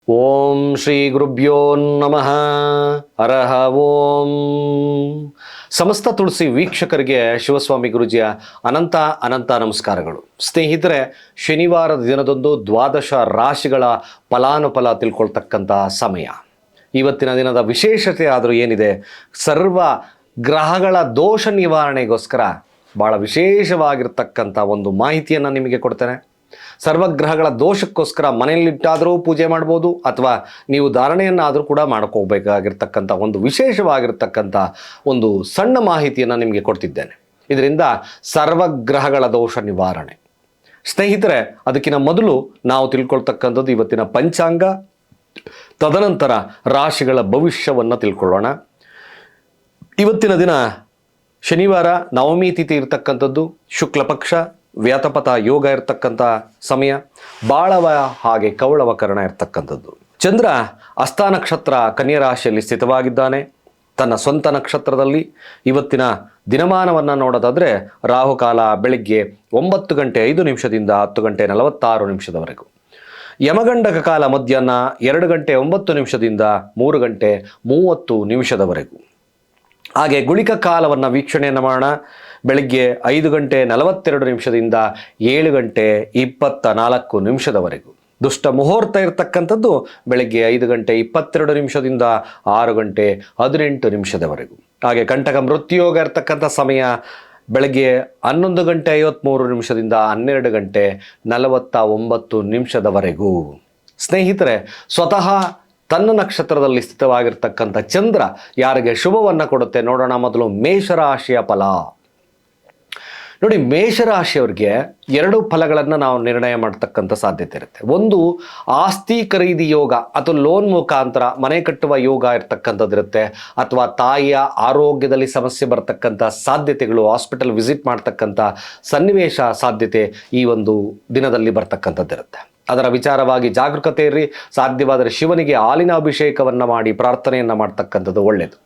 ಓಂ ಶ್ರೀ ಗುರುಭ್ಯೋ ನಮಃ. ಹರಃ ಓಂ. ಸಮಸ್ತ ತುಳಸಿ ವೀಕ್ಷಕರಿಗೆ ಶಿವಸ್ವಾಮಿ ಗುರುಜಿಯ ಅನಂತ ಅನಂತ ನಮಸ್ಕಾರಗಳು. ಸ್ನೇಹಿತರೆ, ಶನಿವಾರದ ದಿನದಂದು ದ್ವಾದಶ ರಾಶಿಗಳ ಫಲಾನುಫಲ ತಿಳ್ಕೊಳ್ತಕ್ಕಂಥ ಸಮಯ. ಇವತ್ತಿನ ದಿನದ ವಿಶೇಷತೆ ಆದರೂ ಏನಿದೆ, ಸರ್ವ ಗ್ರಹಗಳ ದೋಷ ನಿವಾರಣೆಗೋಸ್ಕರ ಭಾಳ ವಿಶೇಷವಾಗಿರ್ತಕ್ಕಂಥ ಒಂದು ಮಾಹಿತಿಯನ್ನು ನಿಮಗೆ ಕೊಡ್ತೇನೆ. ಸರ್ವಗ್ರಹಗಳ ದೋಷಕ್ಕೋಸ್ಕರ ಮನೆಯಲ್ಲಿಟ್ಟಾದರೂ ಪೂಜೆ ಮಾಡ್ಬೋದು, ಅಥವಾ ನೀವು ಧಾರಣೆಯನ್ನಾದರೂ ಕೂಡ ಮಾಡ್ಕೋಬೇಕಾಗಿರ್ತಕ್ಕಂಥ ಒಂದು ವಿಶೇಷವಾಗಿರ್ತಕ್ಕಂಥ ಒಂದು ಸಣ್ಣ ಮಾಹಿತಿಯನ್ನು ನಿಮಗೆ ಕೊಡ್ತಿದ್ದೇನೆ. ಇದರಿಂದ ಸರ್ವಗ್ರಹಗಳ ದೋಷ ನಿವಾರಣೆ. ಸ್ನೇಹಿತರೆ, ಅದಕ್ಕಿಂತ ಮೊದಲು ನಾವು ತಿಳ್ಕೊಳ್ತಕ್ಕಂಥದ್ದು ಇವತ್ತಿನ ಪಂಚಾಂಗ, ತದನಂತರ ರಾಶಿಗಳ ಭವಿಷ್ಯವನ್ನು ತಿಳ್ಕೊಳ್ಳೋಣ. ಇವತ್ತಿನ ದಿನ ಶನಿವಾರ, ನವಮಿ ತಿಥಿ ಇರತಕ್ಕಂಥದ್ದು, ಶುಕ್ಲ ಪಕ್ಷ, ವ್ಯಾತಪಥ ಯೋಗ ಇರತಕ್ಕಂಥ ಸಮಯ, ಬಾಳವ ಹಾಗೆ ಕೌಳವ ಕರ್ಣ ಇರತಕ್ಕಂಥದ್ದು. ಚಂದ್ರ ಹಸ್ತ ನಕ್ಷತ್ರ ಕನ್ಯಾ ರಾಶಿಯಲ್ಲಿ ಸ್ಥಿತವಾಗಿದ್ದಾನೆ. ತನ್ನ ಸ್ವಂತ ನಕ್ಷತ್ರದಲ್ಲಿ ಇವತ್ತಿನ ದಿನಮಾನವನ್ನು ನೋಡೋದಾದರೆ ರಾಹುಕಾಲ ಬೆಳಿಗ್ಗೆ 9:05 10 ಗಂಟೆ 46 ಯಮಗಂಡಕ ಕಾಲ ಮಧ್ಯಾಹ್ನ 2:09 3:30 ಹಾಗೆ ಗುಳಿಕ ಕಾಲವನ್ನು ವೀಕ್ಷಣೆಯನ್ನು ಮಾಡೋಣ. ಬೆಳಗ್ಗೆ 5:42 7:24 ದುಷ್ಟ ಮುಹೂರ್ತ ಇರತಕ್ಕಂಥದ್ದು ಬೆಳಗ್ಗೆ 5:22 6:18 ಹಾಗೆ ಕಂಟಕ ಮೃತ್ಯುಯೋಗ ಇರತಕ್ಕಂಥ ಸಮಯ ಬೆಳಗ್ಗೆ 11:53 12:49 ಸ್ನೇಹಿತರೆ, ಸ್ವತಃ ತನ್ನ ನಕ್ಷತ್ರದಲ್ಲಿ ಸ್ಥಿತವಾಗಿರ್ತಕ್ಕಂಥ ಚಂದ್ರ ಯಾರಿಗೆ ಶುಭವನ್ನು ಕೊಡುತ್ತೆ ನೋಡೋಣ. ಮೊದಲು ಮೇಷರಾಶಿಯ ಫಲ ನೋಡಿ. ಮೇಷರಾಶಿಯವರಿಗೆ ಎರಡು ಫಲಗಳನ್ನು ನಾವು ನಿರ್ಣಯ ಮಾಡ್ತಕ್ಕಂಥ ಸಾಧ್ಯತೆ ಇರುತ್ತೆ. ಒಂದು, ಆಸ್ತಿ ಖರೀದಿ ಯೋಗ ಅಥವಾ ಲೋನ್ ಮುಖಾಂತರ ಮನೆ ಕಟ್ಟುವ ಯೋಗ ಇರ್ತಕ್ಕಂಥದ್ದು ಇರುತ್ತೆ, ಅಥವಾ ತಾಯಿಯ ಆರೋಗ್ಯದಲ್ಲಿ ಸಮಸ್ಯೆ ಬರ್ತಕ್ಕಂಥ ಸಾಧ್ಯತೆಗಳು, ಹಾಸ್ಪಿಟಲ್ ವಿಸಿಟ್ ಮಾಡ್ತಕ್ಕಂಥ ಸನ್ನಿವೇಶ ಸಾಧ್ಯತೆ ಈ ಒಂದು ದಿನದಲ್ಲಿ ಬರ್ತಕ್ಕಂಥದ್ದಿರುತ್ತೆ. ಅದರ ವಿಚಾರವಾಗಿ ಜಾಗರೂಕತೆ ಇರ್ರಿ. ಸಾಧ್ಯವಾದರೆ ಶಿವನಿಗೆ ಹಾಲಿನ ಅಭಿಷೇಕವನ್ನು ಮಾಡಿ ಪ್ರಾರ್ಥನೆಯನ್ನು ಮಾಡ್ತಕ್ಕಂಥದ್ದು ಒಳ್ಳೆಯದು.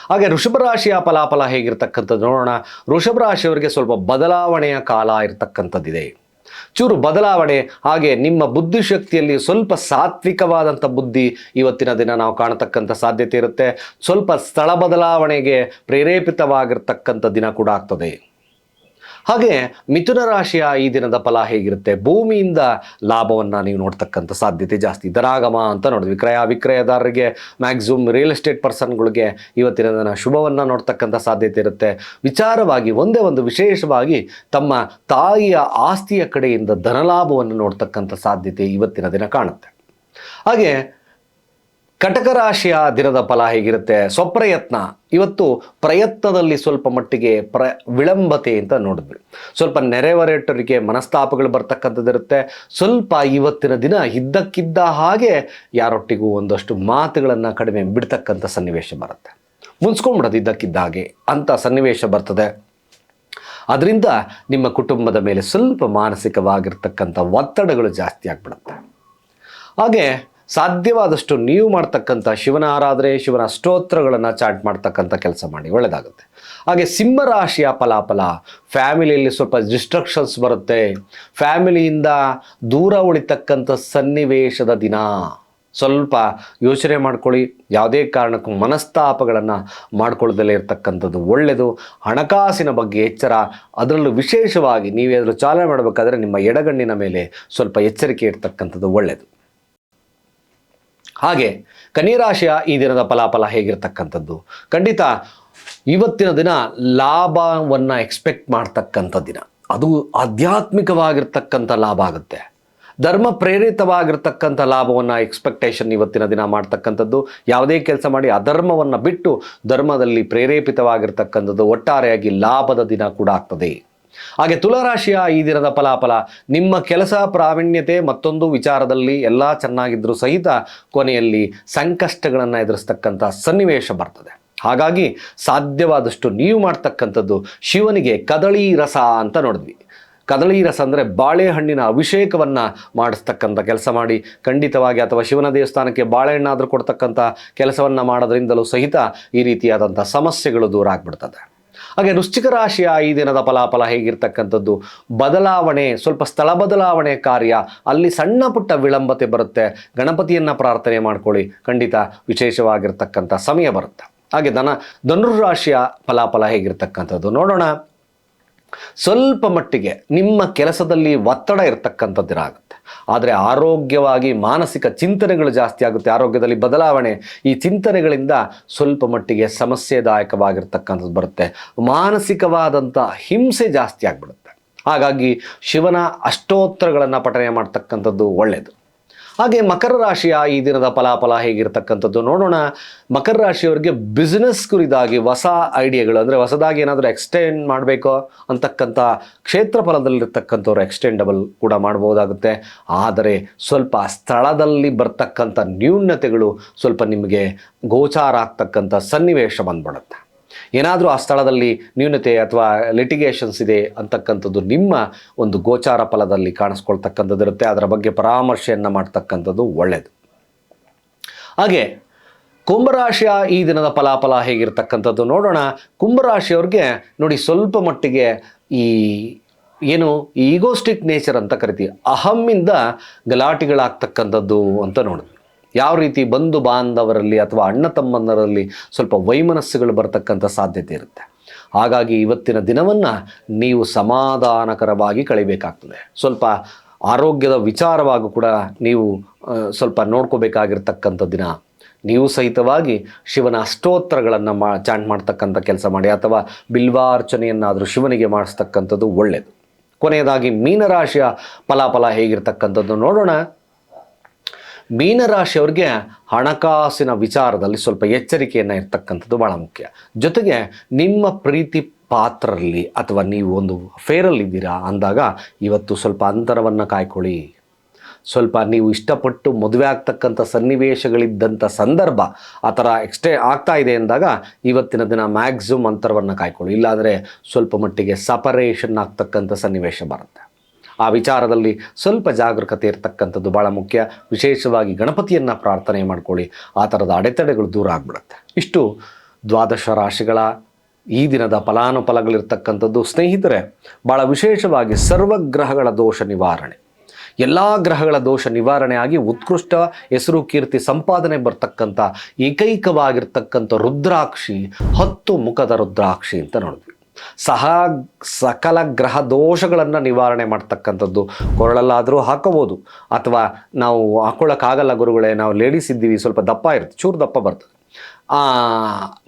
ಹಾಗೆ ವೃಷಭ ರಾಶಿಯ ಫಲಾಫಲ ಹೇಗಿರ್ತಕ್ಕಂಥದ್ದು ನೋಡೋಣ. ವೃಷಭ ರಾಶಿಯವರಿಗೆ ಸ್ವಲ್ಪ ಬದಲಾವಣೆಯ ಕಾಲ ಇರತಕ್ಕಂಥದ್ದಿದೆ. ಚೂರು ಬದಲಾವಣೆ, ಹಾಗೆ ನಿಮ್ಮ ಬುದ್ಧಿಶಕ್ತಿಯಲ್ಲಿ ಸ್ವಲ್ಪ ಸಾತ್ವಿಕವಾದಂಥ ಬುದ್ಧಿ ಇವತ್ತಿನ ದಿನ ನಾವು ಕಾಣತಕ್ಕಂಥ ಸಾಧ್ಯತೆ ಇರುತ್ತೆ. ಸ್ವಲ್ಪ ಸ್ಥಳ ಬದಲಾವಣೆಗೆ ಪ್ರೇರೇಪಿತವಾಗಿರ್ತಕ್ಕಂಥ ದಿನ ಕೂಡ ಆಗ್ತದೆ. ಹಾಗೆ ಮಿಥುನ ರಾಶಿಯ ಈ ದಿನದ ಫಲ ಹೇಗಿರುತ್ತೆ, ಭೂಮಿಯಿಂದ ಲಾಭವನ್ನು ನೀವು ನೋಡ್ತಕ್ಕಂಥ ಸಾಧ್ಯತೆ ಜಾಸ್ತಿ. ಧನಾಗಮ ಅಂತ ನೋಡಿದ್ವಿ. ವಿಕ್ರಯದಾರರಿಗೆ, ಮ್ಯಾಕ್ಸಿಮಮ್ ರಿಯಲ್ ಎಸ್ಟೇಟ್ ಪರ್ಸನ್ಗಳಿಗೆ ಇವತ್ತಿನ ದಿನ ಶುಭವನ್ನು ನೋಡ್ತಕ್ಕಂಥ ಸಾಧ್ಯತೆ ಇರುತ್ತೆ. ವಿಚಾರವಾಗಿ ಒಂದೇ ಒಂದು ವಿಶೇಷವಾಗಿ ತಮ್ಮ ತಾಯಿಯ ಆಸ್ತಿಯ ಕಡೆಯಿಂದ ಧನಲಾಭವನ್ನು ನೋಡ್ತಕ್ಕಂಥ ಸಾಧ್ಯತೆ ಇವತ್ತಿನ ದಿನ ಕಾಣುತ್ತೆ. ಹಾಗೆ ಕಟಕ ರಾಶಿಯ ದಿನದ ಫಲ ಹೇಗಿರುತ್ತೆ, ಸ್ವಪ್ರಯತ್ನ. ಇವತ್ತು ಪ್ರಯತ್ನದಲ್ಲಿ ಸ್ವಲ್ಪ ಮಟ್ಟಿಗೆ ವಿಳಂಬತೆ ಅಂತ ನೋಡಿದ್ವಿ. ಸ್ವಲ್ಪ ನೆರೆಹೊರೆಯವರಿಗೆ ಮನಸ್ತಾಪಗಳು ಬರ್ತಕ್ಕಂಥದ್ದಿರುತ್ತೆ. ಸ್ವಲ್ಪ ಇವತ್ತಿನ ದಿನ ಇದ್ದಕ್ಕಿದ್ದ ಹಾಗೆ ಯಾರೊಟ್ಟಿಗೂ ಒಂದಷ್ಟು ಮಾತುಗಳನ್ನು ಕಡಿಮೆ ಬಿಡ್ತಕ್ಕಂಥ ಸನ್ನಿವೇಶ ಬರುತ್ತೆ. ಮುನ್ಸ್ಕೊಂಡ್ಬಿಡೋದು ಇದ್ದಕ್ಕಿದ್ದ ಹಾಗೆ ಅಂತ ಸನ್ನಿವೇಶ ಬರ್ತದೆ. ಅದರಿಂದ ನಿಮ್ಮ ಕುಟುಂಬದ ಮೇಲೆ ಸ್ವಲ್ಪ ಮಾನಸಿಕವಾಗಿರ್ತಕ್ಕಂಥ ಒತ್ತಡಗಳು ಜಾಸ್ತಿ ಆಗಿಬಿಡುತ್ತೆ. ಹಾಗೆ ಸಾಧ್ಯವಾದಷ್ಟು ನೀವು ಮಾಡ್ತಕ್ಕಂಥ ಶಿವನ ಆರಾಧನೆ, ಶಿವನ ಸ್ತೋತ್ರಗಳನ್ನು ಚಾಟ್ ಮಾಡ್ತಕ್ಕಂಥ ಕೆಲಸ ಮಾಡಿ, ಒಳ್ಳೆಯದಾಗುತ್ತೆ. ಹಾಗೆ ಸಿಂಹರಾಶಿಯ ಫಲಾಫಲ, ಫ್ಯಾಮಿಲಿಯಲ್ಲಿ ಸ್ವಲ್ಪ ಡಿಸ್ಟ್ರಕ್ಷನ್ಸ್ ಬರುತ್ತೆ. ಫ್ಯಾಮಿಲಿಯಿಂದ ದೂರ ಉಳಿತಕ್ಕಂಥ ಸನ್ನಿವೇಶದ ದಿನ. ಸ್ವಲ್ಪ ಯೋಚನೆ ಮಾಡ್ಕೊಳ್ಳಿ. ಯಾವುದೇ ಕಾರಣಕ್ಕೂ ಮನಸ್ತಾಪಗಳನ್ನು ಮಾಡ್ಕೊಳ್ಳದಲ್ಲೇ ಇರತಕ್ಕಂಥದ್ದು ಒಳ್ಳೆಯದು. ಹಣಕಾಸಿನ ಬಗ್ಗೆ ಎಚ್ಚರ, ಅದರಲ್ಲೂ ವಿಶೇಷವಾಗಿ ನೀವೇನಾದರೂ ಚಾಲನೆ ಮಾಡಬೇಕಾದ್ರೆ ನಿಮ್ಮ ಎಡಗಣ್ಣಿನ ಮೇಲೆ ಸ್ವಲ್ಪ ಎಚ್ಚರಿಕೆ ಇರ್ತಕ್ಕಂಥದ್ದು ಒಳ್ಳೆಯದು. ಹಾಗೆ ಕನ್ಯಾ ರಾಶಿಯ ಈ ದಿನದ ಫಲಾಫಲ ಹೇಗಿರ್ತಕ್ಕಂಥದ್ದು, ಖಂಡಿತ ಇವತ್ತಿನ ದಿನ ಲಾಭವನ್ನು ಎಕ್ಸ್ಪೆಕ್ಟ್ ಮಾಡ್ತಕ್ಕಂಥ ದಿನ. ಅದು ಆಧ್ಯಾತ್ಮಿಕವಾಗಿರ್ತಕ್ಕಂಥ ಲಾಭ ಆಗುತ್ತೆ. ಧರ್ಮ ಪ್ರೇರಿತವಾಗಿರ್ತಕ್ಕಂಥ ಲಾಭವನ್ನು ಎಕ್ಸ್ಪೆಕ್ಟೇಷನ್ ಇವತ್ತಿನ ದಿನ ಮಾಡ್ತಕ್ಕಂಥದ್ದು. ಯಾವುದೇ ಕೆಲಸ ಮಾಡಿ ಅಧರ್ಮವನ್ನು ಬಿಟ್ಟು ಧರ್ಮದಲ್ಲಿ ಪ್ರೇರೇಪಿತವಾಗಿರ್ತಕ್ಕಂಥದ್ದು ಒಟ್ಟಾರೆಯಾಗಿ ಲಾಭದ ದಿನ ಕೂಡ ಆಗ್ತದೆ. ಹಾಗೆ ತುಲಾರಾಶಿಯ ಈ ದಿನದ ಫಲಾಫಲ, ನಿಮ್ಮ ಕೆಲಸ ಪ್ರಾವೀಣ್ಯತೆ ಮತ್ತೊಂದು ವಿಚಾರದಲ್ಲಿ ಎಲ್ಲ ಚೆನ್ನಾಗಿದ್ದರೂ ಸಹಿತ ಕೊನೆಯಲ್ಲಿ ಸಂಕಷ್ಟಗಳನ್ನು ಎದುರಿಸ್ತಕ್ಕಂಥ ಸನ್ನಿವೇಶ ಬರ್ತದೆ. ಹಾಗಾಗಿ ಸಾಧ್ಯವಾದಷ್ಟು ನೀವು ಮಾಡ್ತಕ್ಕಂಥದ್ದು ಶಿವನಿಗೆ ಕದಳಿ ರಸ ಅಂತ ನೋಡಿದ್ವಿ. ಕದಳಿ ರಸ ಅಂದರೆ ಬಾಳೆಹಣ್ಣಿನ ಅಭಿಷೇಕವನ್ನು ಮಾಡಿಸ್ತಕ್ಕಂಥ ಕೆಲಸ ಮಾಡಿ ಖಂಡಿತವಾಗಿ, ಅಥವಾ ಶಿವನ ದೇವಸ್ಥಾನಕ್ಕೆ ಬಾಳೆಹಣ್ಣಾದರೂ ಕೊಡ್ತಕ್ಕಂಥ ಕೆಲಸವನ್ನು ಮಾಡೋದ್ರಿಂದಲೂ ಸಹಿತ ಈ ರೀತಿಯಾದಂಥ ಸಮಸ್ಯೆಗಳು ದೂರ ಆಗಿಬಿಡ್ತದೆ. ಹಾಗೆ ವೃಶ್ಚಿಕ ರಾಶಿಯ ಈ ದಿನದ ಫಲಾಫಲ ಹೇಗಿರ್ತಕ್ಕಂಥದ್ದು, ಬದಲಾವಣೆ, ಸ್ವಲ್ಪ ಸ್ಥಳ ಬದಲಾವಣೆ ಕಾರ್ಯ, ಅಲ್ಲಿ ಸಣ್ಣ ಪುಟ್ಟ ವಿಳಂಬತೆ ಬರುತ್ತೆ. ಗಣಪತಿಯನ್ನು ಪ್ರಾರ್ಥನೆ ಮಾಡ್ಕೊಳ್ಳಿ, ಖಂಡಿತ ವಿಶೇಷವಾಗಿರ್ತಕ್ಕಂಥ ಸಮಯ ಬರುತ್ತೆ. ಹಾಗೆ ಧನುರ್ರಾಶಿಯ ಫಲಾಫಲ ಹೇಗಿರ್ತಕ್ಕಂಥದ್ದು ನೋಡೋಣ. ಸ್ವಲ್ಪ ಮಟ್ಟಿಗೆ ನಿಮ್ಮ ಕೆಲಸದಲ್ಲಿ ಒತ್ತಡ ಇರತಕ್ಕಂಥದ್ದಿರಾಗುತ್ತೆ, ಆದರೆ ಆರೋಗ್ಯವಾಗಿ ಮಾನಸಿಕ ಚಿಂತನೆಗಳು ಜಾಸ್ತಿ ಆಗುತ್ತೆ. ಆರೋಗ್ಯದಲ್ಲಿ ಬದಲಾವಣೆ, ಈ ಚಿಂತನೆಗಳಿಂದ ಸ್ವಲ್ಪ ಮಟ್ಟಿಗೆ ಸಮಸ್ಯೆದಾಯಕವಾಗಿರ್ತಕ್ಕಂಥದ್ದು ಬರುತ್ತೆ. ಮಾನಸಿಕವಾದಂಥ ಹಿಂಸೆ ಜಾಸ್ತಿ ಆಗಿಬಿಡುತ್ತೆ. ಹಾಗಾಗಿ ಶಿವನ ಅಷ್ಟೋತ್ತರಗಳನ್ನು ಪಠನೆ ಮಾಡ್ತಕ್ಕಂಥದ್ದು ಒಳ್ಳೆಯದು. ಹಾಗೆ ಮಕರ ರಾಶಿಯ ಈ ದಿನದ ಫಲಾಫಲ ಹೇಗಿರ್ತಕ್ಕಂಥದ್ದು ನೋಡೋಣ. ಮಕರ ರಾಶಿಯವರಿಗೆ ಬಿಸ್ನೆಸ್ ಕುರಿತಾಗಿ ಹೊಸ ಐಡಿಯಾಗಳು, ಅಂದರೆ ಹೊಸದಾಗಿ ಏನಾದರೂ ಎಕ್ಸ್ಟೆಂಡ್ ಮಾಡಬೇಕೋ ಅಂತಕ್ಕಂಥ ಕ್ಷೇತ್ರ ಫಲದಲ್ಲಿರ್ತಕ್ಕಂಥವ್ರು ಎಕ್ಸ್ಟೆಂಡಬಲ್ ಕೂಡ ಮಾಡ್ಬೋದಾಗುತ್ತೆ. ಆದರೆ ಸ್ವಲ್ಪ ಸ್ಥಳದಲ್ಲಿ ಬರ್ತಕ್ಕಂಥ ನ್ಯೂನತೆಗಳು ಸ್ವಲ್ಪ ನಿಮಗೆ ಗೋಚಾರ ಆಗ್ತಕ್ಕಂಥ ಸನ್ನಿವೇಶ ಬಂದ್ಬಿಡುತ್ತೆ. ಏನಾದರೂ ಆ ಸ್ಥಳದಲ್ಲಿ ನ್ಯೂನತೆ ಅಥವಾ ಲಿಟಿಗೇಷನ್ಸ್ ಇದೆ ಅಂತಕ್ಕಂಥದ್ದು ನಿಮ್ಮ ಒಂದು ಗೋಚಾರ ಫಲದಲ್ಲಿ ಕಾಣಿಸ್ಕೊಳ್ತಕ್ಕಂಥದ್ದು ಇರುತ್ತೆ. ಅದರ ಬಗ್ಗೆ ಪರಾಮರ್ಶೆಯನ್ನು ಮಾಡ್ತಕ್ಕಂಥದ್ದು ಒಳ್ಳೆಯದು. ಹಾಗೆ ಕುಂಭರಾಶಿಯ ಈ ದಿನದ ಫಲಾಫಲ ಹೇಗಿರ್ತಕ್ಕಂಥದ್ದು ನೋಡೋಣ. ಕುಂಭರಾಶಿಯವ್ರಿಗೆ ನೋಡಿ, ಸ್ವಲ್ಪ ಮಟ್ಟಿಗೆ ಏನು ಈಗೋಸ್ಟಿಕ್ ನೇಚರ್ ಅಂತ ಕರಿತೀವಿ, ಅಹಮ್ಮಿಂದ ಗಲಾಟೆಗಳಾಗ್ತಕ್ಕಂಥದ್ದು ಅಂತ ನೋಡಿದ್ವಿ. ಯಾವ ರೀತಿ ಬಂಧು ಬಾಂಧವರಲ್ಲಿ ಅಥವಾ ಅಣ್ಣ ತಮ್ಮಂದರಲ್ಲಿ ಸ್ವಲ್ಪ ವೈಮನಸ್ಸುಗಳು ಬರ್ತಕ್ಕಂಥ ಸಾಧ್ಯತೆ ಇರುತ್ತೆ. ಹಾಗಾಗಿ ಇವತ್ತಿನ ದಿನವನ್ನು ನೀವು ಸಮಾಧಾನಕರವಾಗಿ ಕಳಿಬೇಕಾಗ್ತದೆ. ಸ್ವಲ್ಪ ಆರೋಗ್ಯದ ವಿಚಾರವಾಗೂ ಕೂಡ ನೀವು ಸ್ವಲ್ಪ ನೋಡ್ಕೋಬೇಕಾಗಿರ್ತಕ್ಕಂಥ ದಿನ. ನೀವು ಸಹಿತವಾಗಿ ಶಿವನ ಅಷ್ಟೋತ್ತರಗಳನ್ನು ಚಾಂಟ್ ಮಾಡ್ತಕ್ಕಂಥ ಕೆಲಸ ಮಾಡಿ, ಅಥವಾ ಬಿಲ್ವಾರ್ಚನೆಯನ್ನಾದರೂ ಶಿವನಿಗೆ ಮಾಡಿಸ್ತಕ್ಕಂಥದ್ದು ಒಳ್ಳೆಯದು. ಕೊನೆಯದಾಗಿ ಮೀನರಾಶಿಯ ಫಲಾಫಲ ಹೇಗಿರ್ತಕ್ಕಂಥದ್ದು ನೋಡೋಣ. ಮೀನರಾಶಿಯವ್ರಿಗೆ ಹಣಕಾಸಿನ ವಿಚಾರದಲ್ಲಿ ಸ್ವಲ್ಪ ಎಚ್ಚರಿಕೆಯನ್ನು ಇರ್ತಕ್ಕಂಥದ್ದು ಭಾಳ ಮುಖ್ಯ. ಜೊತೆಗೆ ನಿಮ್ಮ ಪ್ರೀತಿ ಪಾತ್ರರಲ್ಲಿ ಅಥವಾ ನೀವು ಒಂದು ಅಫೇರಲ್ಲಿದ್ದೀರಾ ಅಂದಾಗ ಇವತ್ತು ಸ್ವಲ್ಪ ಅಂತರವನ್ನು ಕಾಯ್ಕೊಳ್ಳಿ. ಸ್ವಲ್ಪ ನೀವು ಇಷ್ಟಪಟ್ಟು ಮದುವೆ ಆಗ್ತಕ್ಕಂಥ ಸನ್ನಿವೇಶಗಳಿದ್ದಂಥ ಸಂದರ್ಭ ಆ ಥರ ಆಗ್ತಾ ಇದೆ ಅಂದಾಗ ಇವತ್ತಿನ ದಿನ ಮ್ಯಾಕ್ಸಿಮಮ್ ಅಂತರವನ್ನು ಕಾಯ್ಕೊಳ್ಳಿ. ಇಲ್ಲಾಂದರೆ ಸ್ವಲ್ಪ ಮಟ್ಟಿಗೆ ಸಪರೇಷನ್ ಆಗ್ತಕ್ಕಂಥ ಸನ್ನಿವೇಶ ಬರುತ್ತೆ. ಆ ವಿಚಾರದಲ್ಲಿ ಸ್ವಲ್ಪ ಜಾಗರೂಕತೆ ಇರತಕ್ಕಂಥದ್ದು ಭಾಳ ಮುಖ್ಯ. ವಿಶೇಷವಾಗಿ ಗಣಪತಿಯನ್ನು ಪ್ರಾರ್ಥನೆ ಮಾಡ್ಕೊಳ್ಳಿ, ಆ ಥರದ ಅಡೆತಡೆಗಳು ದೂರ ಆಗಿಬಿಡುತ್ತೆ. ಇಷ್ಟು ದ್ವಾದಶ ರಾಶಿಗಳ ಈ ದಿನದ ಫಲಾನುಫಲಗಳಿರ್ತಕ್ಕಂಥದ್ದು. ಸ್ನೇಹಿತರೆ, ಭಾಳ ವಿಶೇಷವಾಗಿ ಸರ್ವಗ್ರಹಗಳ ದೋಷ ನಿವಾರಣೆ, ಎಲ್ಲ ಗ್ರಹಗಳ ದೋಷ ನಿವಾರಣೆ ಆಗಿ ಉತ್ಕೃಷ್ಟ ಹೆಸರು ಕೀರ್ತಿ ಸಂಪಾದನೆ ಬರ್ತಕ್ಕಂಥ ಏಕೈಕವಾಗಿರ್ತಕ್ಕಂಥ ರುದ್ರಾಕ್ಷಿ 10 ಮುಖದ ರುದ್ರಾಕ್ಷಿ ಅಂತ ನೋಡಿದ್ವಿ. ಸಕಲ ಗ್ರಹ ದೋಷಗಳನ್ನು ನಿವಾರಣೆ ಮಾಡ್ತಕ್ಕಂಥದ್ದು. ಕೊರಳಲ್ಲಾದರೂ ಹಾಕೋಬೋದು, ಅಥವಾ ನಾವು ಹಾಕೊಳ್ಳೋಕ್ಕಾಗಲ್ಲ ಗುರುಗಳೇ, ನಾವು ಲೇಡೀಸ್ ಇದ್ದೀವಿ, ಸ್ವಲ್ಪ ದಪ್ಪ ಇರುತ್ತೆ, ಚೂರು ದಪ್ಪ ಬರ್ತದೆ,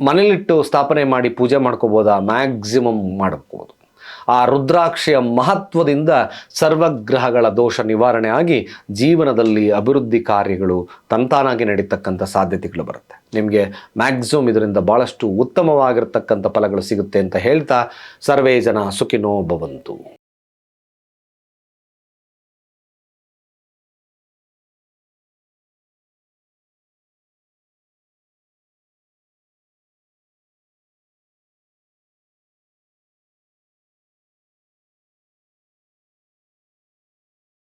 ಮನೇಲಿಟ್ಟು ಸ್ಥಾಪನೆ ಮಾಡಿ ಪೂಜೆ ಮಾಡ್ಕೋಬೋದಾ? ಮ್ಯಾಕ್ಸಿಮಮ್ ಮಾಡ್ಕೋಬೋದು. ಆ ರುದ್ರಾಕ್ಷಿಯ ಮಹತ್ವದಿಂದ ಸರ್ವಗ್ರಹಗಳ ದೋಷ ನಿವಾರಣೆ ಆಗಿ ಜೀವನದಲ್ಲಿ ಅಭಿವೃದ್ಧಿ ಕಾರ್ಯಗಳು ತಂತಾನಾಗಿ ನಡೀತಕ್ಕಂಥ ಸಾಧ್ಯತೆಗಳು ಬರುತ್ತೆ. ನಿಮಗೆ ಮ್ಯಾಕ್ಸಿಮಮ್ ಇದರಿಂದ ಭಾಳಷ್ಟು ಉತ್ತಮವಾಗಿರ್ತಕ್ಕಂಥ ಫಲಗಳು ಸಿಗುತ್ತೆ ಅಂತ ಹೇಳ್ತಾ, ಸರ್ವೇ ಜನ ಸುಖಿನೋ ಭವಂತು.